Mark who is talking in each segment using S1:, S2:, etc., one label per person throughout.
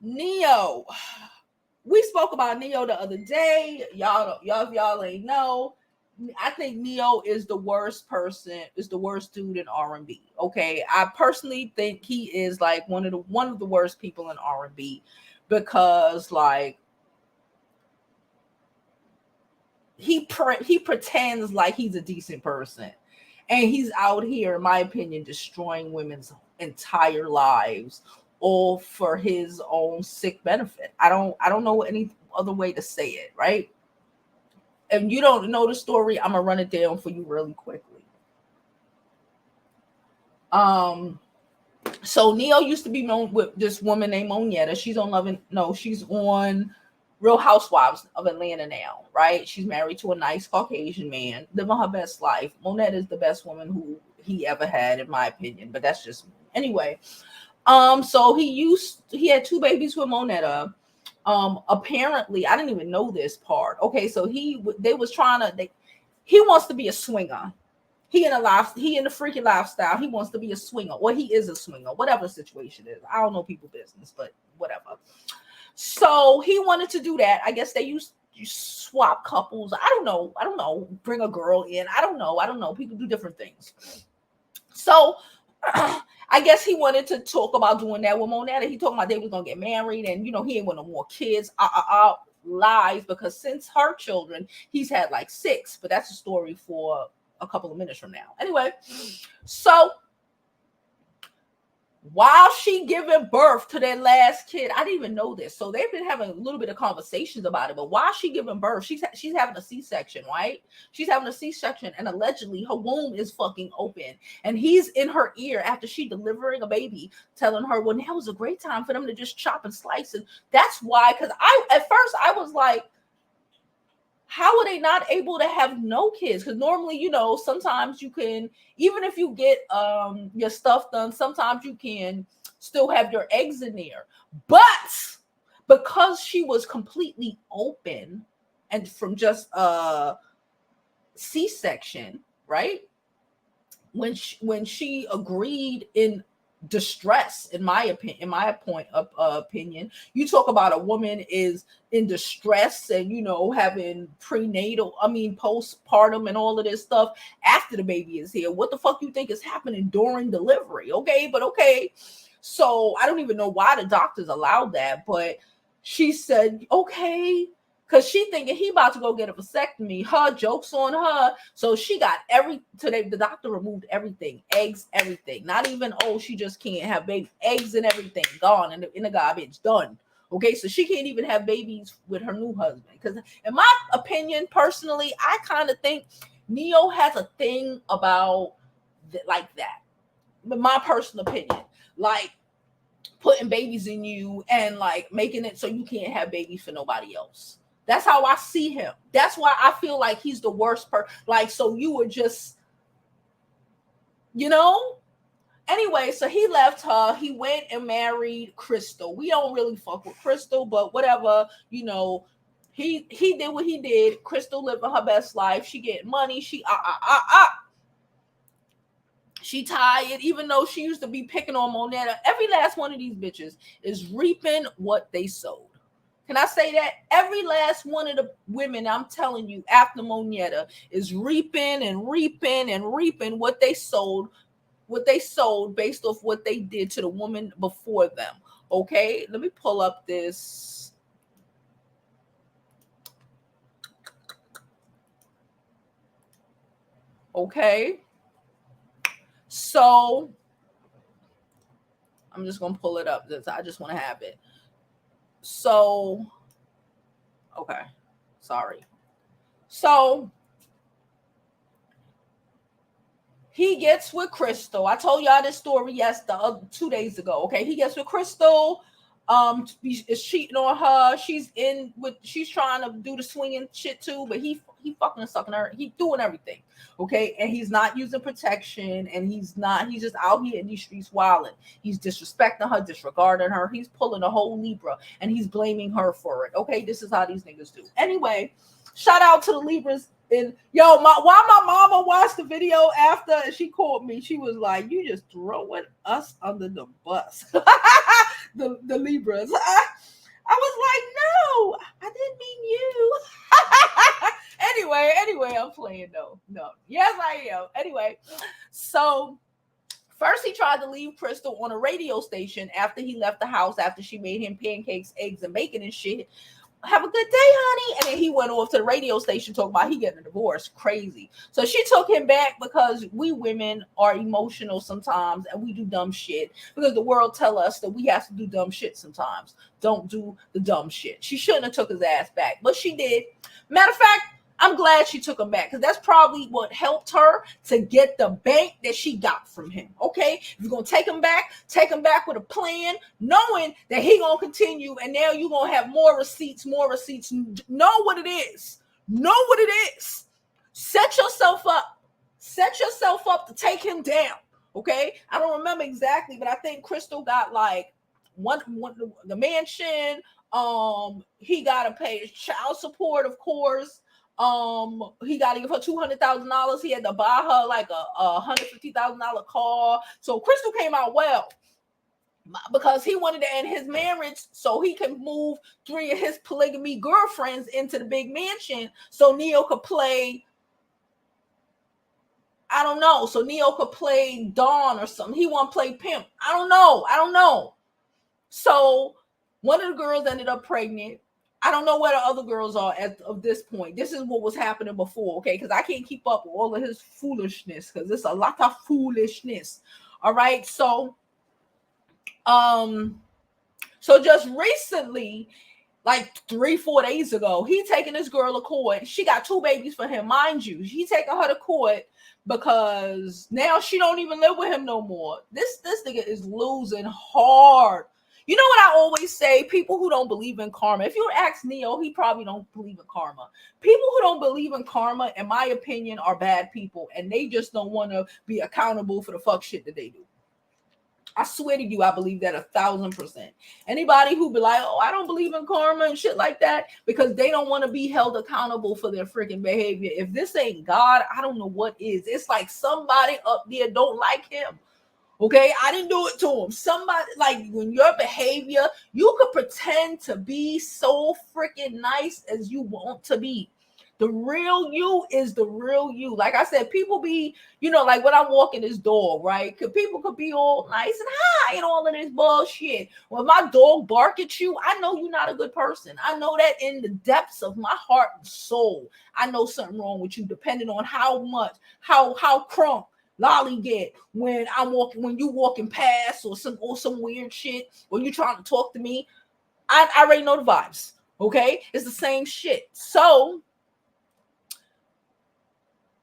S1: NeYo. We spoke about NeYo the other day. Y'all ain't know. I think NeYo is the worst dude in R&B. Okay, I personally think he is like one of the worst people in R&B because like he pretends like he's a decent person, and he's out here, in my opinion, destroying women's entire lives, all for his own sick benefit. I don't know any other way to say it, right? If you don't know the story, I'm gonna run it down for you really quickly. So NeYo used to be known with this woman named Moneta. She's on Real Housewives of Atlanta now, right? She's married to a nice Caucasian man, living her best life. Moneta is the best woman who he ever had, in my opinion, but that's just me. Anyway. So he had 2 babies with Moneta. Apparently, I didn't even know this part. Okay, so he wants to be a swinger. He in the freaking lifestyle. He wants to be a swinger. Well, he is a swinger, whatever the situation is. I don't know people business, but whatever. So he wanted to do that. I guess they you swap couples. I don't know. Bring a girl in. I don't know. People do different things. So I guess he wanted to talk about doing that with Moneta. He talking about they was gonna get married, and he ain't want no more kids. Lies, because since her children, he's had like 6, but that's a story for a couple of minutes from now. Anyway, so while she giving birth to their last kid, I didn't even know this. So they've been having a little bit of conversations about it. But while she giving birth, she's having a C-section, right? She's having a C-section, and allegedly her womb is fucking open. And he's in her ear after she delivering a baby, telling her, well, now was a great time for them to just chop and slice. And that's why, because at first I was like, how are they not able to have no kids? Because normally, sometimes you can, even if you get your stuff done, sometimes you can still have your eggs in there. But because she was completely open and from just a C-section, right? When she agreed in distress, in my opinion, you talk about a woman is in distress and having postpartum and all of this stuff after the baby is here. What the fuck you think is happening during delivery? Okay, so I don't even know why the doctors allowed that, but she said okay, because she thinking he about to go get a vasectomy. Her joke's on her. So she got the doctor removed everything, eggs, everything. Not even, she just can't have baby. Eggs and everything gone in the garbage, done. Okay, so she can't even have babies with her new husband. Because in my opinion, personally, I kind of think NeYo has a thing about like that. But my personal opinion, like putting babies in you and like making it so you can't have babies for nobody else. That's how I see him. That's why I feel like he's the worst person. Like, so you were just, Anyway, so he left her. He went and married Crystal. We don't really fuck with Crystal, but whatever, he did what he did. Crystal living her best life. She getting money. She She tired, even though she used to be picking on Moneta. Every last one of these bitches is reaping what they sowed. Can I say that? Every last one of the women, I'm telling you, after Moneta is reaping and reaping and reaping what they sold based off what they did to the woman before them. Okay, let me pull up this. Okay, so I'm just gonna pull it up. I just want to have it. So, okay, sorry. So he gets with Crystal. I told y'all this story 2 days ago. Okay, he gets with Crystal. Is cheating on her. She's trying to do the swinging shit too, but he fucking sucking her. He doing everything. Okay, and he's not using protection, and he's just out here in these streets wilding. He's disrespecting her, disregarding her. He's pulling a whole Libra, and he's blaming her for it. Okay, this is how these niggas do. Anyway, shout out to the Libras. And why my mama watched the video after, and she called me. She was like, "You just throwing us under the bus." the Libras. was like, no, I didn't mean you. Anyway, I'm playing though. No, yes, I am. Anyway, so first he tried to leave Crystal on a radio station after he left the house after she made him pancakes, eggs, and bacon and shit. Have a good day, honey. And then he went off to the radio station talking about he getting a divorce. Crazy. So she took him back because we women are emotional sometimes and we do dumb shit because the world tell us that we have to do dumb shit sometimes. Don't do the dumb shit. She shouldn't have took his ass back, but she did. Matter of fact, I'm glad she took him back because that's probably what helped her to get the bank that she got from him. Okay, if you're gonna take him back with a plan, knowing that he gonna continue, and now you're gonna have more receipts. Know what it is. Set yourself up to take him down. Okay, I don't remember exactly, but I think Crystal got like one the mansion. He gotta pay his child support, of course. He got to give her $200,000. He had to buy her like a $150,000 car. So Crystal came out well because he wanted to end his marriage so he can move 3 of his polygamy girlfriends into the big mansion so NeYo could play. I don't know. So NeYo could play Dawn or something. He want to play Pimp. I don't know. So one of the girls ended up pregnant. I don't know where the other girls are at of this point. This is what was happening before, okay? Because I can't keep up with all of his foolishness because it's a lot of foolishness. All right. So just recently, like 3-4 days ago, he taking this girl to court. She got 2 babies for him, mind you. He taking her to court because now she don't even live with him no more. This nigga is losing hard. You know what I always say? People who don't believe in karma. If you ask NeYo, he probably don't believe in karma. People who don't believe in karma, in my opinion, are bad people, and they just don't want to be accountable for the fuck shit that they do. I swear to you, I believe that 1,000%. Anybody who be like, oh, I don't believe in karma and shit like that, because they don't want to be held accountable for their freaking behavior. If this ain't God, I don't know what is. It's like somebody up there don't like him. Okay, I didn't do it to him. Somebody, like, when your behavior, you could pretend to be so freaking nice as you want to be. The real you is the real you. Like I said, people be, like when I'm walking this dog, right? People could be all nice and hi and all of this bullshit. When my dog bark at you, I know you're not a good person. I know that in the depths of my heart and soul. I know something wrong with you, depending on how crunk Lolly get when you walking past or some weird shit, or you trying to talk to me. I already know the vibes. Okay, it's the same shit. So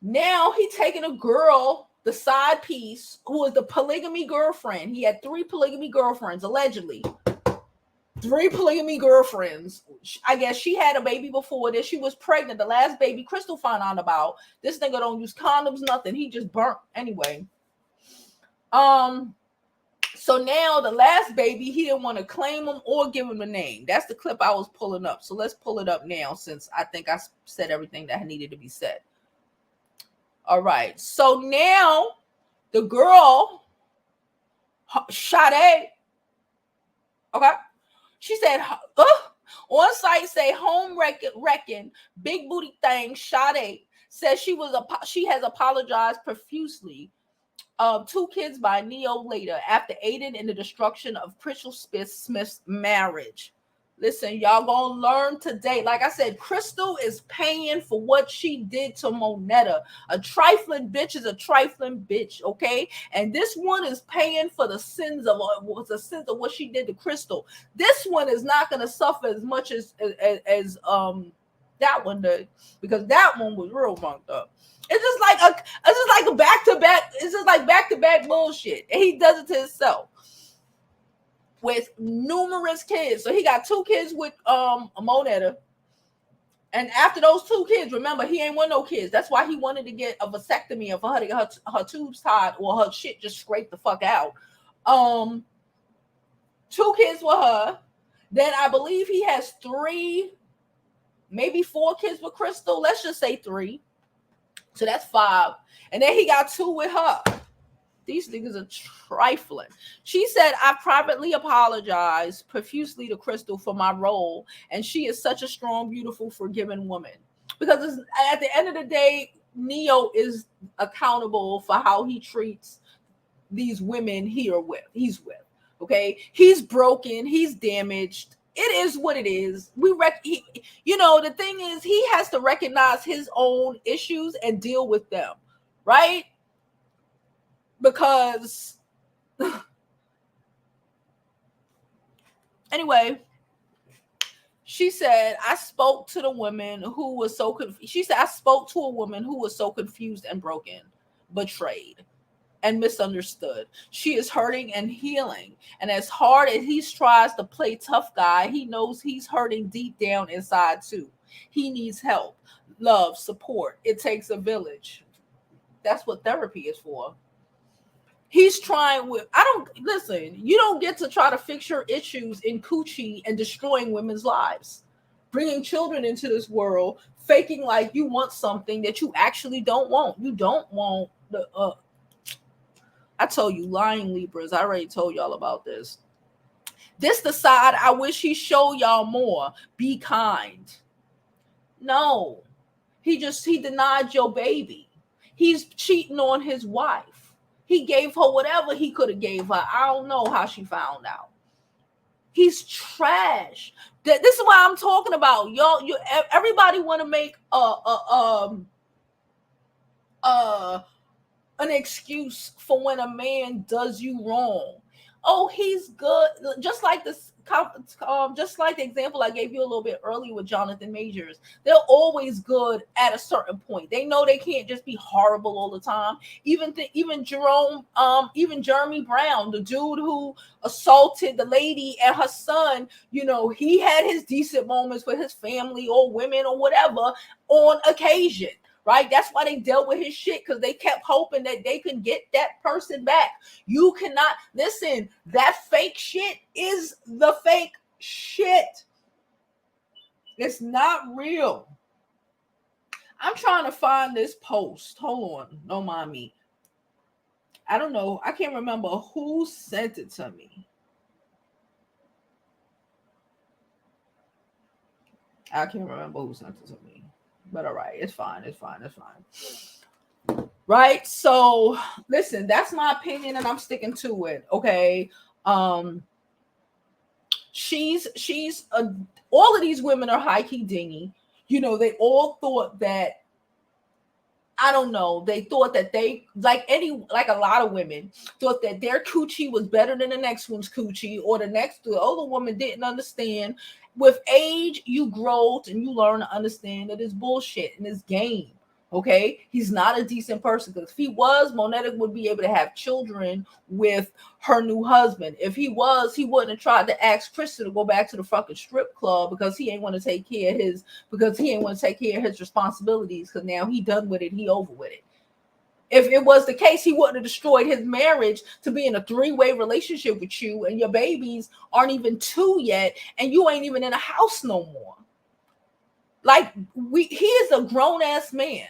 S1: now he taking a girl, the side piece, who was the polygamy girlfriend. He had 3 polygamy girlfriends, allegedly. 3 polygamy girlfriends. I guess she had a baby before this. She was pregnant. The last baby Crystal found out about. This nigga don't use condoms, nothing. He just burnt anyway. So now the last baby, he didn't want to claim him or give him a name. That's the clip I was pulling up. So let's pull it up now, since I think I said everything that needed to be said. All right. So now the girl, Sade, okay, she said, on site say home wrecking, big booty thing. Sade says she has apologized profusely. 2 kids by NeYo later after aiding in the destruction of Crystal Smith's marriage. Listen, y'all gonna learn today. Like I said, Crystal is paying for what she did to Monetta. A trifling bitch is a trifling bitch, okay? And this one is paying for the sins of what she did to Crystal. This one is not gonna suffer as much as that one did, because that one was real fucked up. It's just like a back-to-back. It's just like back-to-back bullshit, and he does it to himself with numerous kids. So he got 2 kids with Monetta, and after those 2 kids, remember, he ain't want no kids. That's why he wanted to get a vasectomy and for her to get her tubes tied or her shit just scraped the fuck out. 2 kids with her. Then I believe he has 3, maybe 4 kids with Crystal. Let's just say 3. So that's 5. And then he got 2 with her. These niggas are trifling. She said, I privately apologized profusely to Crystal for my role, and she is such a strong, beautiful, forgiving woman. Because at the end of the day, NeYo is accountable for how he treats these women he's with. Okay, he's broken, he's damaged. It is what it is. The thing is, he has to recognize his own issues and deal with them, right? Because anyway, she said, I spoke to the woman who was so confused. She said, I spoke to a woman who was so confused and broken, betrayed, and misunderstood. She is hurting and healing. And as hard as he tries to play tough guy, he knows he's hurting deep down inside too. He needs help, love, support. It takes a village. That's what therapy is for. He's trying with, you don't get to try to fix your issues in coochie and destroying women's lives. Bringing children into this world, faking like you want something that you actually don't want. You don't want I told you, lying Libras. I already told y'all about this. This the side I wish he showed y'all more. Be kind. No. He denied your baby. He's cheating on his wife. He gave her whatever he could have gave her. I don't know how she found out. He's trash. This is what I'm talking about. Everybody want to make an excuse for when a man does you wrong. Oh, he's good. Just like this, just like the example I gave you a little bit earlier with Jonathan Majors. They're always good at a certain point. They know they can't just be horrible all the time. Even Jeremy Brown, the dude who assaulted the lady and her son, he had his decent moments with his family or women or whatever on occasion. Right? That's why they dealt with his shit, because they kept hoping that they could get that person back. You cannot listen. That fake shit is the fake shit. It's not real. I'm trying to find this post. Hold on. Don't mind me. I don't know. I can't remember who sent it to me. I can't remember who sent it to me. But all right, it's fine. Right? So listen, that's my opinion and I'm sticking to it. Okay. She's all of these women are high-key dingy. They all thought that, I don't know, they thought that they, like a lot of women, thought that their coochie was better than the next one's coochie, or the older woman didn't understand. With age, you grow and you learn to understand that it's bullshit and it's game. Okay, he's not a decent person, because if he was, Moneta would be able to have children with her new husband. If he was, he wouldn't have tried to ask Krista to go back to the fucking strip club, because he ain't want to take care of his responsibilities, because now he done with it, he over with it. If it was the case, he wouldn't have destroyed his marriage to be in a 3-way relationship with you, and your babies aren't even 2 yet, and you ain't even in a house no more. Like, he is a grown-ass man,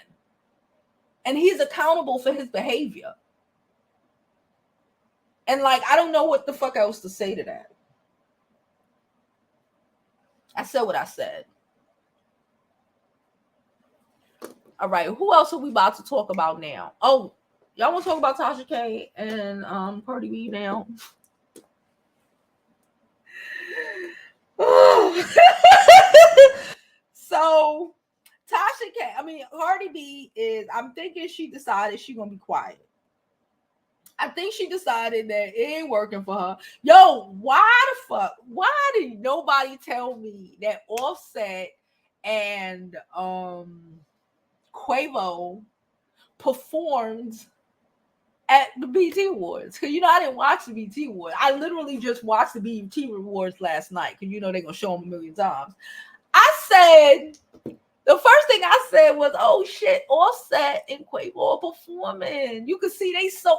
S1: and he's accountable for his behavior. And like, I don't know what the fuck else to say to that. I said what I said. All right, who else are we about to talk about now? Oh, y'all want to talk about Tasha K and Cardi B now? So Tasha K, Cardi B I'm thinking she decided she's gonna be quiet. I think she decided that it ain't working for her. Yo, why did nobody tell me that Offset and Quavo performed at the BET Awards? Because I didn't watch the BET Awards. I literally just watched the BET Awards last night, because they're gonna show them a million times. The first thing I said was, oh shit, Offset and Quavo are performing. You can see they so